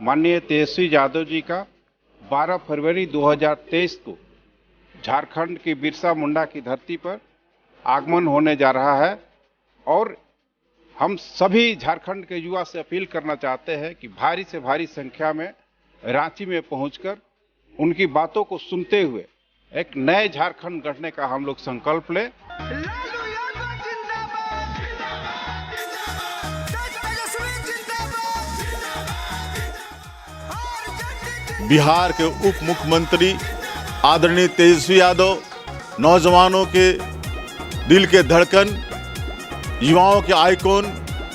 माननीय तेजस्वी यादव जी का 12 फरवरी 2023 को झारखंड की बिरसा मुंडा की धरती पर आगमन होने जा रहा है और हम सभी झारखंड के युवा से अपील करना चाहते हैं कि भारी से भारी संख्या में रांची में पहुंचकर उनकी बातों को सुनते हुए एक नए झारखंड गढ़ने का हम लोग संकल्प लें। बिहार के उप मुख्यमंत्री आदरणीय तेजस्वी यादव नौजवानों के दिल के धड़कन, युवाओं के आइकॉन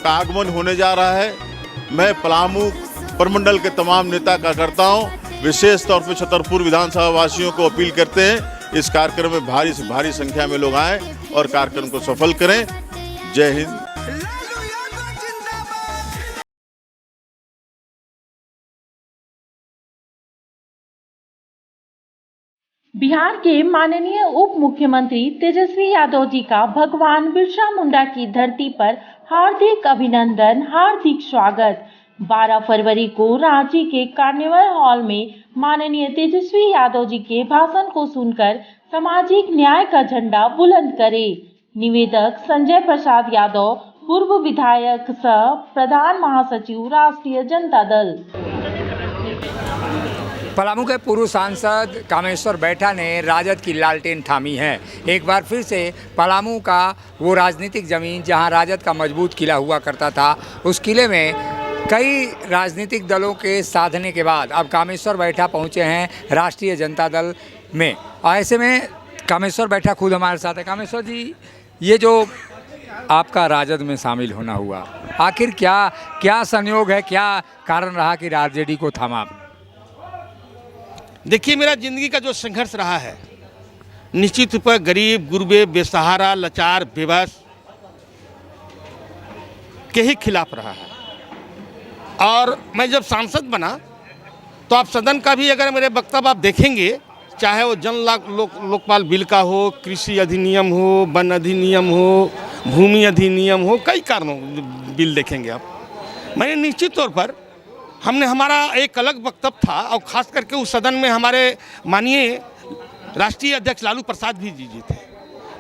का आगमन होने जा रहा है। मैं पलामू प्रमंडल के तमाम नेता कार्यकर्ताओं, विशेष तौर पर छतरपुर विधानसभा वासियों को अपील करते हैं इस कार्यक्रम में भारी से भारी संख्या में लोग आएं और कार्यक्रम को सफल करें। जय हिंद। बिहार के माननीय उप मुख्यमंत्री तेजस्वी यादव जी का भगवान बिरसा मुंडा की धरती पर हार्दिक अभिनंदन, हार्दिक स्वागत। 12 फरवरी को रांची के कार्निवल हॉल में माननीय तेजस्वी यादव जी के भाषण को सुनकर सामाजिक न्याय का झंडा बुलंद करें। निवेदक संजय प्रसाद यादव, पूर्व विधायक सह प्रधान महासचिव, राष्ट्रीय जनता दल। पलामू के पूर्व सांसद कामेश्वर बैठा ने राजद की लालटेन थामी है। एक बार फिर से पलामू का वो राजनीतिक ज़मीन जहां राजद का मजबूत किला हुआ करता था, उस किले में कई राजनीतिक दलों के साधने के बाद अब कामेश्वर बैठा पहुंचे हैं राष्ट्रीय जनता दल में। और ऐसे में कामेश्वर बैठा खुद हमारे साथ है। कामेश्वर जी, ये जो आपका राजद में शामिल होना हुआ, आखिर क्या संयोग है, क्या कारण रहा कि आरजेडी को थामा? देखिए, मेरा ज़िंदगी का जो संघर्ष रहा है, निश्चित रूप पर गरीब, गुरबे, बेसहारा, लाचार, बेबस के ही खिलाफ रहा है। और मैं जब सांसद बना तो आप सदन का भी अगर मेरे वक्तव्य आप देखेंगे, चाहे वो लोकपाल बिल का हो, कृषि अधिनियम हो, वन अधिनियम हो, भूमि अधिनियम हो, कई कारणों बिल देखेंगे आप। मैंने निश्चित तौर पर हमारा एक अलग वक्तव्य था और ख़ास करके उस सदन में हमारे माननीय राष्ट्रीय अध्यक्ष लालू प्रसाद भी जी थे।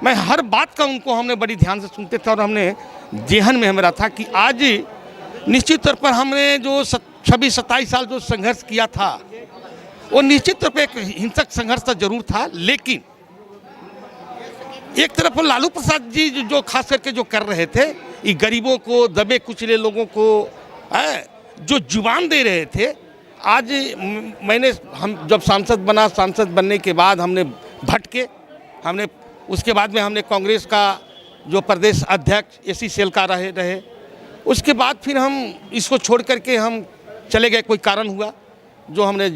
मैं हर बात का उनको हमने बड़ी ध्यान से सुनते थे और हमने जेहन में हमारा था कि आज निश्चित तौर पर हमने जो 26-27 साल जो संघर्ष किया था, वो निश्चित तौर पर एक हिंसक संघर्ष तो जरूर था, लेकिन एक तरफ लालू प्रसाद जी जो खास करके जो कर रहे थे, ये गरीबों को, दबे कुचले लोगों को जो जुबान दे रहे थे। आज हम जब सांसद बनने के बाद हमने भटके, उसके बाद में हमने कांग्रेस का जो प्रदेश अध्यक्ष एसी सेल का रहे, उसके बाद फिर हम इसको छोड़ करके हम चले गए। कोई कारण हुआ जो हमने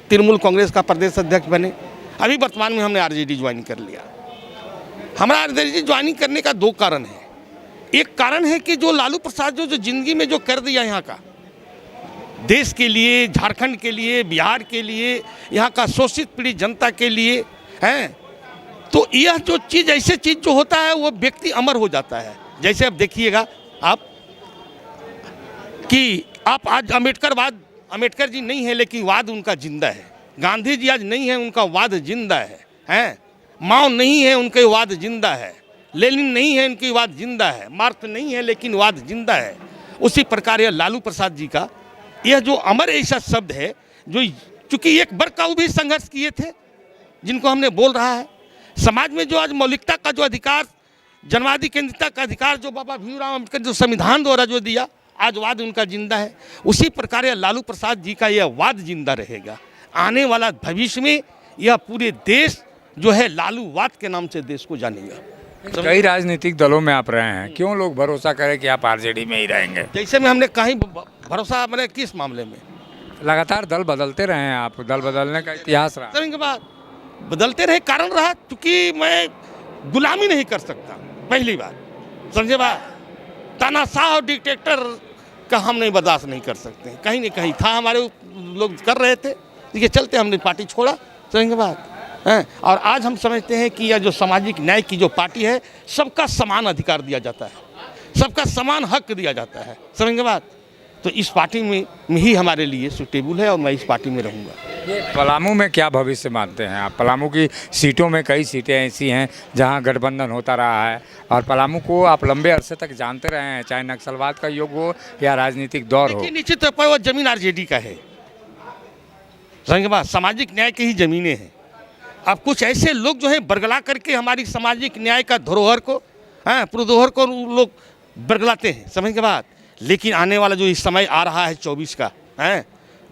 तृणमूल कांग्रेस का प्रदेश अध्यक्ष बने। अभी वर्तमान में हमने आरजेडी ज्वाइन कर लिया। हमारा आरजेडी ज्वाइनिंग करने का दो कारण है। एक कारण है कि जो लालू प्रसाद जो ज़िंदगी में जो कर दिया यहाँ का, देश के लिए, झारखंड के लिए, बिहार के लिए, यहाँ का शोषित पीड़ित जनता के लिए हैं, तो यह जो चीज़, ऐसे चीज़ जो होता है वो व्यक्ति अमर हो जाता है। जैसे अब देखिएगा आप कि आप आज अम्बेडकर जी नहीं है, लेकिन वाद उनका जिंदा है। गांधी जी आज नहीं है, उनका वाद जिंदा है। माओ नहीं है, उनके वाद जिंदा है। लेनिन नहीं है, उनकी वाद जिंदा है। मार्क्स नहीं है, लेकिन वाद जिंदा है। उसी प्रकार यह लालू प्रसाद जी का यह जो अमर ऐसा शब्द है, जो चूँकि एक बरकाऊ भी संघर्ष किए थे, जिनको हमने बोल रहा है। समाज में जो आज मौलिकता का जो अधिकार, जनवादी केंद्रिता का अधिकार जो बाबा भीमराव अम्बेडकर जो संविधान द्वारा जो दिया, आज वाद उनका जिंदा है। उसी प्रकार यह लालू प्रसाद जी का यह वाद जिंदा रहेगा। आने वाला भविष्य में यह पूरे देश जो है लालू वाद के नाम से देश को जानेगा। कई राजनीतिक दलों में आप रहे हैं, क्यों लोग भरोसा करें कि आप आरजेडी में ही रहेंगे? जैसे में हमने कहीं भरोसा, मैंने किस मामले में? लगातार दल बदलते रहे हैं आप, दल बदलने का इतिहास रहा। के बाद बदलते रहे, कारण रहा क्योंकि मैं गुलामी नहीं कर सकता। पहली बार समझे बात, तानाशाह और डिक्टेटर का हम नहीं बर्दाश्त नहीं कर सकते। कहीं न कहीं था, हमारे लोग कर रहे थे, ये चलते हमने पार्टी छोड़ा। समझे बात है। और आज हम समझते हैं कि यह जो सामाजिक न्याय की जो पार्टी है, सबका समान अधिकार दिया जाता है, सबका समान हक दिया जाता है। समझेंगे बात। तो इस पार्टी में ही हमारे लिए सूटेबल है और मैं इस पार्टी में रहूँगा। ये पलामू में क्या भविष्य मानते हैं आप? पलामू की सीटों में कई सीटें ऐसी हैं जहां गठबंधन होता रहा है और पलामू को आप लंबे अरसे तक जानते रहे हैं, चाहे नक्सलवाद का युग हो या राजनीतिक दौर हो। निश्चित तौर पर वो जमीन आरजेडी का है, समझ बात, सामाजिक न्याय की ही जमीनें हैं। अब कुछ ऐसे लोग जो है बरगला करके हमारी सामाजिक न्याय का धरोहर को, पुरोधोहर को लोग बरगलाते हैं, समझ के बात। लेकिन आने वाला जो इस समय आ रहा है 24 का,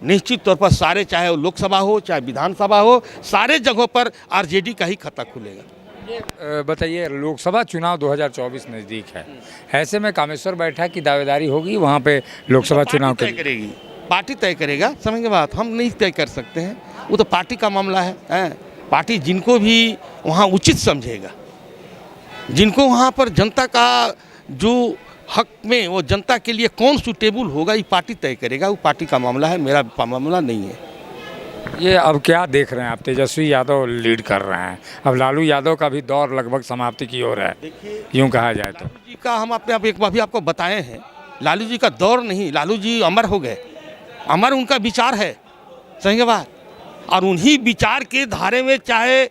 निश्चित तौर पर सारे, चाहे वो लोकसभा हो चाहे विधानसभा हो, सारे जगहों पर आरजेडी का ही खाता खुलेगा। बताइए, लोकसभा चुनाव 2024 नज़दीक है, ऐसे में कामेश्वर बैठा की दावेदारी होगी वहाँ पे लोकसभा चुनाव तय करेगी, पार्टी तय करेगा, समझ के बात। हम नहीं तय कर सकते हैं, वो तो पार्टी का मामला है। पार्टी जिनको भी वहाँ उचित समझेगा, जिनको वहाँ पर जनता का जो हक में, वो जनता के लिए कौन सूटेबल होगा, ये पार्टी तय करेगा, वो पार्टी का मामला है, मेरा मामला नहीं है। ये अब क्या देख रहे हैं आप? तेजस्वी यादव लीड कर रहे हैं, अब लालू यादव का भी दौर लगभग समाप्ति की ओर है, यूँ कहा जाए तो। लालू जी का हम अपने आप एक बार भी आपको बताए हैं, लालू जी का दौर नहीं, लालू जी अमर हो गए, अमर उनका विचार है, सही बात। और उन्हीं विचार के धारे में चाहे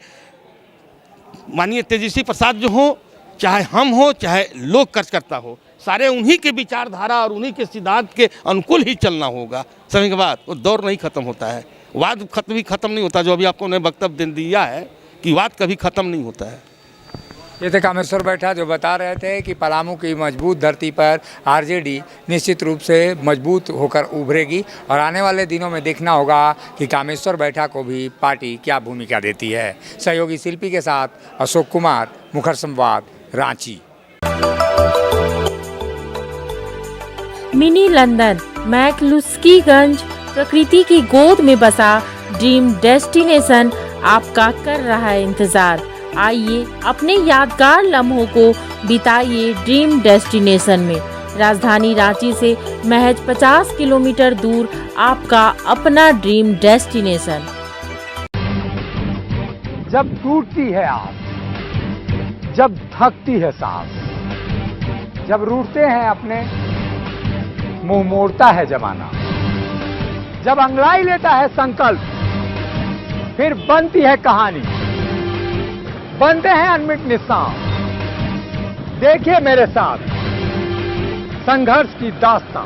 माननीय तेजस्वी प्रसाद जो हो, चाहे हम हो, चाहे लोक कार्यकर्ता हो, सारे उन्हीं के विचारधारा और उन्हीं के सिद्धांत के अनुकूल ही चलना होगा, समझ के बाद। वो दौर नहीं खत्म होता है, वाद कभी खत्म नहीं होता। जो अभी आपको उन्हें वक्तव्य दिया है कि वाद कभी खत्म नहीं होता है। ये थे कामेश्वर बैठा जो बता रहे थे कि पलामू की मजबूत धरती पर आरजेडी निश्चित रूप से मजबूत होकर उभरेगी और आने वाले दिनों में देखना होगा कि कामेश्वर बैठा को भी पार्टी क्या भूमिका देती है। सहयोगी शिल्पी के साथ अशोक कुमार, मुखर संवाद, रांची। मिनी लंदन मैक्लुस्कीगंज प्रकृति की गोद में बसा ड्रीम डेस्टिनेशन आपका कर रहा है इंतजार। आइए अपने यादगार लम्हों को बिताइए ड्रीम डेस्टिनेशन में। राजधानी रांची से महज 50 किलोमीटर दूर आपका अपना ड्रीम डेस्टिनेशन। जब टूटती है आस, जब थकती है सांस, जब रूठते हैं अपने, मुंह मोड़ता है जमाना, जब अंगड़ाई लेता है संकल्प, फिर बनती है कहानी, बनते हैं अनमिट निशान। देखिए मेरे साथ संघर्ष की दास्तां।